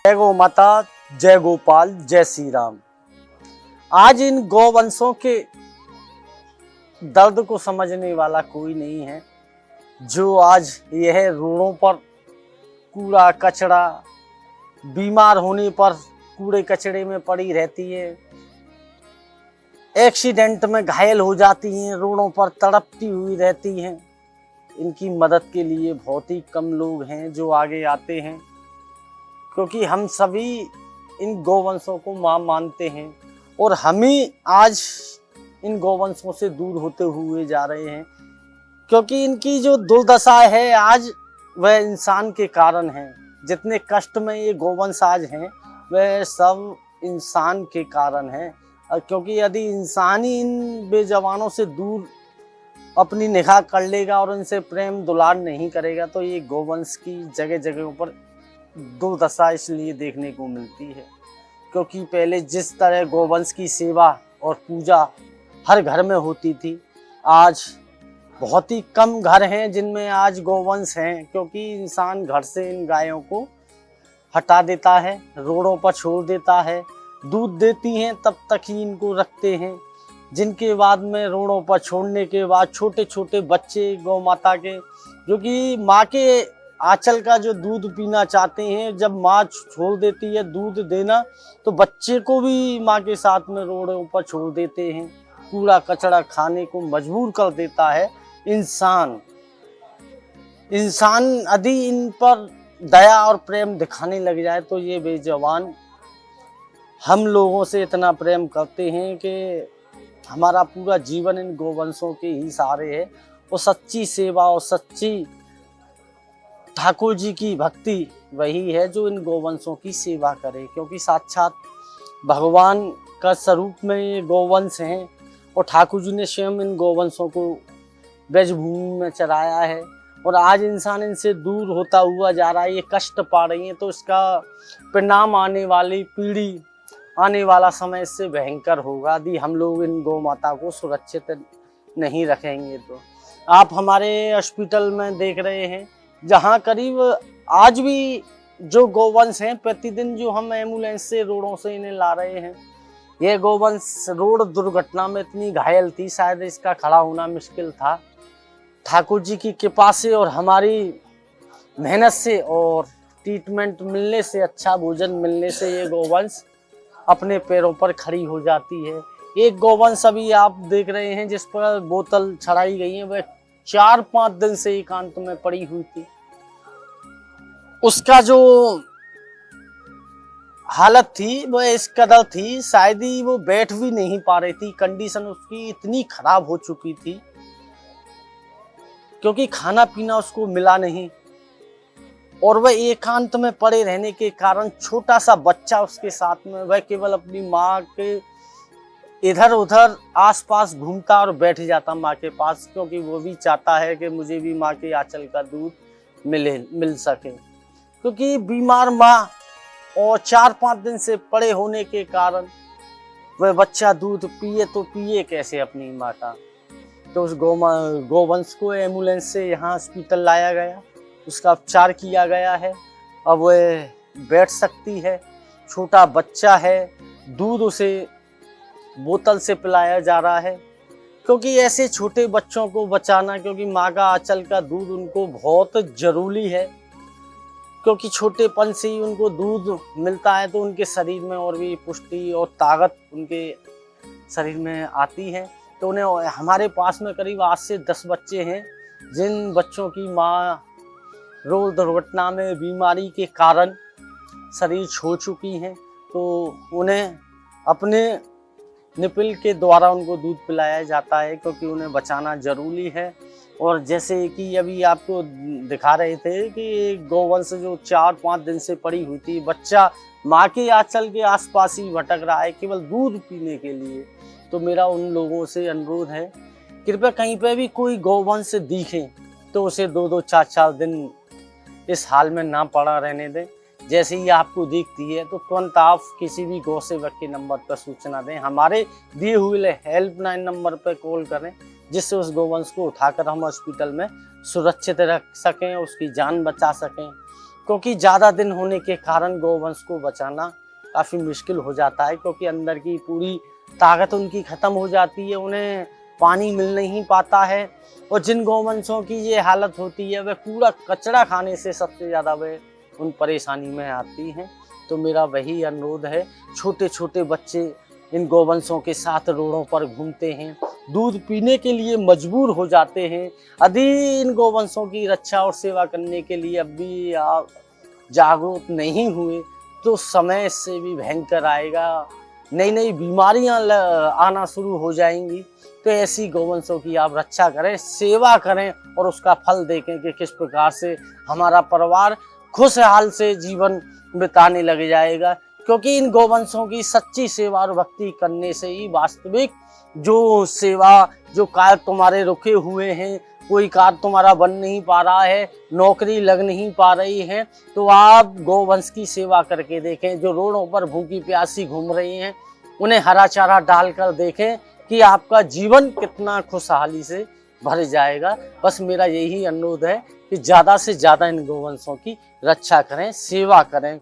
जय गौ माता, जय गोपाल, जय श्री राम। आज इन गौवंशों के दर्द को समझने वाला कोई नहीं है। जो आज यह रोडों पर कूड़ा कचरा, बीमार होने पर कूड़े कचड़े में पड़ी रहती है, एक्सीडेंट में घायल हो जाती हैं, रोडों पर तड़पती हुई रहती हैं। इनकी मदद के लिए बहुत ही कम लोग हैं जो आगे आते हैं, क्योंकि हम सभी इन गौवंशों को मां मानते हैं और हम ही आज इन गौवंशों से दूर होते हुए जा रहे हैं। क्योंकि इनकी जो दुर्दशा है आज, वह इंसान के कारण है। जितने कष्ट में ये गौवंश आज हैं, वह सब इंसान के कारण है। क्योंकि यदि इंसान ही इन बेजवानों से दूर अपनी निगाह कर लेगा और इनसे प्रेम दुलार नहीं करेगा, तो ये गौवंश की जगह जगह पर दुर्दशा इसलिए देखने को मिलती है। क्योंकि पहले जिस तरह गौवंश की सेवा और पूजा हर घर में होती थी, आज बहुत ही कम घर हैं जिनमें आज गौवंश हैं। क्योंकि इंसान घर से इन गायों को हटा देता है, रोडों पर छोड़ देता है। दूध देती हैं तब तक ही इनको रखते हैं, जिनके बाद में रोडों पर छोड़ने के बाद छोटे छोटे बच्चे गौ माता के, जो कि माँ के आंचल का जो दूध पीना चाहते हैं, जब माँ छोड़ देती है दूध देना, तो बच्चे को भी माँ के साथ में रोडों पर छोड़ देते हैं। कूड़ा कचड़ा खाने को मजबूर कर देता है इंसान। यदि इन पर दया और प्रेम दिखाने लग जाए, तो ये बेजवान हम लोगों से इतना प्रेम करते हैं कि हमारा पूरा जीवन इन गौवंशों के ही सहारे है। और सच्ची सेवा और सच्ची ठाकुर जी की भक्ति वही है जो इन गौवंशों की सेवा करे। क्योंकि साक्षात भगवान का स्वरूप में ये गौवंश हैं और ठाकुर जी ने स्वयं इन गौवंशों को ब्रजभूमि में चराया है। और आज इंसान इनसे दूर होता हुआ जा रहा है, ये कष्ट पा रही है, तो इसका परिणाम आने वाली पीढ़ी, आने वाला समय इससे भयंकर होगा यदि हम लोग इन गौ माता को सुरक्षित नहीं रखेंगे। तो आप हमारे हॉस्पिटल में देख रहे हैं, जहां करीब आज भी जो गौवंश हैं, प्रतिदिन जो हम एम्बुलेंस से रोडों से इन्हें ला रहे हैं, यह गौवंश रोड दुर्घटना में इतनी घायल थी, शायद इसका खड़ा होना मुश्किल था। ठाकुर जी की कृपा से और हमारी मेहनत से और ट्रीटमेंट मिलने से, अच्छा भोजन मिलने से ये गौवंश अपने पैरों पर खड़ी हो जाती है। एक गौवंश अभी आप देख रहे हैं जिस पर बोतल चढ़ाई गई है, वह 4-5 दिन से एकांत में पड़ी हुई थी। उसका जो हालत थी वह इस कदर थी, शायद ही वो बैठ भी नहीं पा रही थी। कंडीशन उसकी इतनी खराब हो चुकी थी, क्योंकि खाना पीना उसको मिला नहीं और वह एकांत में पड़े रहने के कारण छोटा सा बच्चा उसके साथ में, वह केवल अपनी माँ के इधर उधर आसपास घूमता और बैठ जाता माँ के पास, क्योंकि वो भी चाहता है कि मुझे भी माँ के आंचल का दूध मिल सके। क्योंकि बीमार माँ और 4-5 दिन से पड़े होने के कारण वह बच्चा दूध पिए तो पिए कैसे अपनी माँ का। तो उस गौवंश को एम्बुलेंस से यहाँ हॉस्पिटल लाया गया, उसका उपचार किया गया है। अब वह बैठ सकती है, छोटा बच्चा है, दूध उसे बोतल से पिलाया जा रहा है। क्योंकि ऐसे छोटे बच्चों को बचाना, क्योंकि माँ का आंचल का दूध उनको बहुत जरूरी है। क्योंकि छोटेपन से ही उनको दूध मिलता है, तो उनके शरीर में और भी पुष्टि और ताकत उनके शरीर में आती है। तो उन्हें, हमारे पास में करीब 8 से 10 बच्चे हैं जिन बच्चों की माँ रोड दुर्घटना में बीमारी के कारण शरीर छोड़ चुकी हैं। तो उन्हें अपने निपिल के द्वारा उनको दूध पिलाया जाता है, क्योंकि उन्हें बचाना जरूरी है। और जैसे कि अभी आपको दिखा रहे थे कि गौवंश जो 4-5 दिन से पड़ी हुई थी, बच्चा माँ के आंचल के आसपास ही भटक रहा है केवल दूध पीने के लिए। तो मेरा उन लोगों से अनुरोध है, कृपया कहीं पे भी कोई गौवंश दिखे तो उसे 2-2, 4-4 दिन इस हाल में ना पड़ा रहने दें। जैसे ही आपको दिखती है तो तुरंत आप किसी भी गौ सेवक के नंबर पर सूचना दें, हमारे दिए हुए हेल्पलाइन नंबर पर कॉल करें, जिससे उस गौवंश को उठाकर हम हॉस्पिटल में सुरक्षित रख सकें, उसकी जान बचा सकें। क्योंकि ज़्यादा दिन होने के कारण गौवंश को बचाना काफ़ी मुश्किल हो जाता है, क्योंकि अंदर की पूरी ताकत उनकी ख़त्म हो जाती है, उन्हें पानी मिल नहीं पाता है। और जिन गौवंशों की ये हालत होती है वह कूड़ा कचरा खाने से सबसे ज़्यादा वे उन परेशानी में आती हैं। तो मेरा वही अनुरोध है, छोटे छोटे बच्चे इन गौवंशों के साथ रोडों पर घूमते हैं, दूध पीने के लिए मजबूर हो जाते हैं। यदि इन गौवंशों की रक्षा और सेवा करने के लिए अब भी आप जागरूक नहीं हुए तो समय से भी भयंकर आएगा, नई नई बीमारियां आना शुरू हो जाएंगी। तो ऐसी गौवंशों की आप रक्षा करें, सेवा करें और उसका फल देखें कि किस प्रकार से हमारा परिवार खुशहाल से जीवन बिताने लग जाएगा। क्योंकि इन गौवंशों की सच्ची सेवा और भक्ति करने से ही वास्तविक जो सेवा, जो कार्य तुम्हारे रुके हुए हैं, कोई कार्य तुम्हारा बन नहीं पा रहा है, नौकरी लग नहीं पा रही है, तो आप गौवंश की सेवा करके देखें। जो रोडों पर भूखी प्यासी घूम रही हैं उन्हें हरा चारा डालकर देखें कि आपका जीवन कितना खुशहाली से भर जाएगा। बस मेरा यही अनुरोध है कि ज़्यादा से ज़्यादा इन गौवंशों की रक्षा करें, सेवा करें।